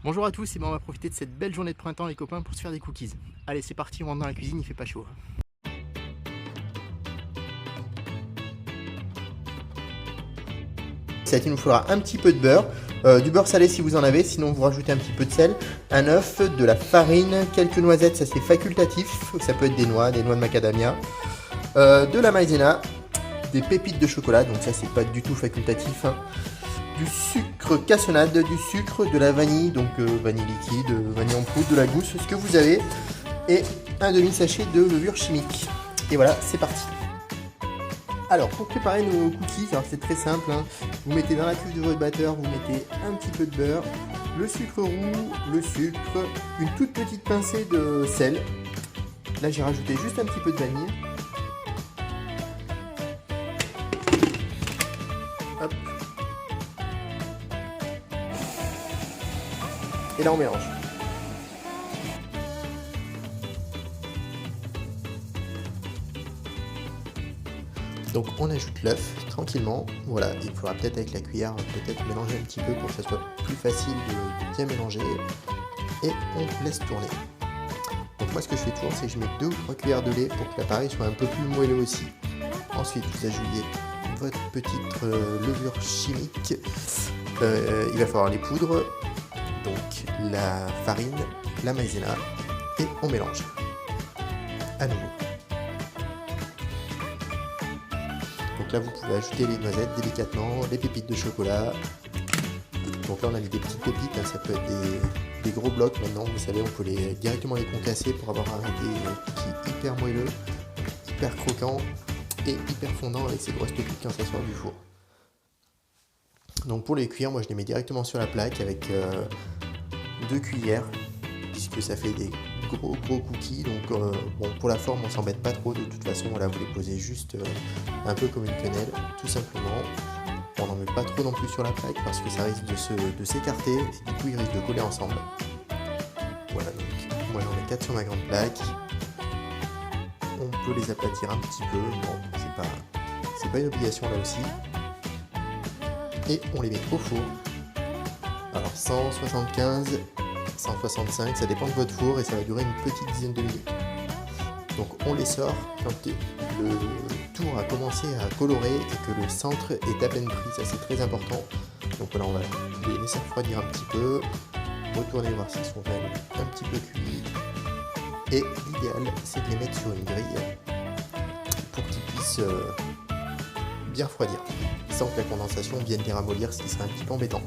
Bonjour à tous, et ben on va profiter de cette belle journée de printemps les copains pour se faire des cookies. Allez c'est parti, on rentre dans la cuisine, il fait pas chaud. Il nous faudra un petit peu de beurre, du beurre salé si vous en avez, sinon vous rajoutez un petit peu de sel, un œuf, de la farine, quelques noisettes, ça c'est facultatif, ça peut être des noix de macadamia, de la maïzena, des pépites de chocolat, donc ça c'est pas du tout facultatif, hein. Du sucre cassonade, du sucre, de la vanille, donc vanille liquide, vanille en poudre, de la gousse, ce que vous avez, et un demi-sachet de levure chimique. Et voilà, c'est parti. Alors, pour préparer nos cookies, c'est très simple, hein. Vous mettez dans la cuve de votre batteur, vous mettez un petit peu de beurre, le sucre roux, le sucre, une toute petite pincée de sel. Là, j'ai rajouté juste un petit peu de vanille. Hop. Et là on mélange. Donc on ajoute l'œuf tranquillement. Voilà, il faudra peut-être avec la cuillère peut-être mélanger un petit peu pour que ça soit plus facile de bien mélanger. Et on laisse tourner. Donc moi ce que je fais toujours c'est que je mets 2 ou 3 cuillères de lait pour que l'appareil soit un peu plus moelleux aussi. Ensuite vous ajoutez votre petite levure chimique. Il va falloir les poudres. Donc la farine, la maïzena et on mélange à nouveau. Donc là vous pouvez ajouter les noisettes délicatement, les pépites de chocolat. Donc là on a mis des petites pépites, hein, ça peut être des gros blocs maintenant, vous savez on peut directement les concasser pour avoir un cookie hyper moelleux, hyper croquant et hyper fondant avec ces grosses pépites quand ça sort du four. Donc pour les cuire, moi je les mets directement sur la plaque avec 2 cuillères, puisque ça fait des gros cookies. Donc bon, pour la forme on s'embête pas trop, de toute façon voilà, vous les posez juste un peu comme une quenelle, tout simplement. On n'en met pas trop non plus sur la plaque parce que ça risque de s'écarter et du coup ils risquent de coller ensemble. Voilà, donc moi j'en ai 4 sur ma grande plaque. On peut les aplatir un petit peu, bon c'est pas une obligation là aussi. Et on les met au four. Alors 175, 165, ça dépend de votre four et ça va durer une petite dizaine de minutes. Donc on les sort quand le tour a commencé à colorer et que le centre est à peine pris, ça c'est très important. Donc voilà, on va les laisser refroidir un petit peu, retourner voir s'ils sont même un petit peu cuits. Et l'idéal c'est de les mettre sur une grille pour qu'ils puissent bien refroidir, sans que la condensation vienne les ramollir, ce qui serait un petit peu embêtant.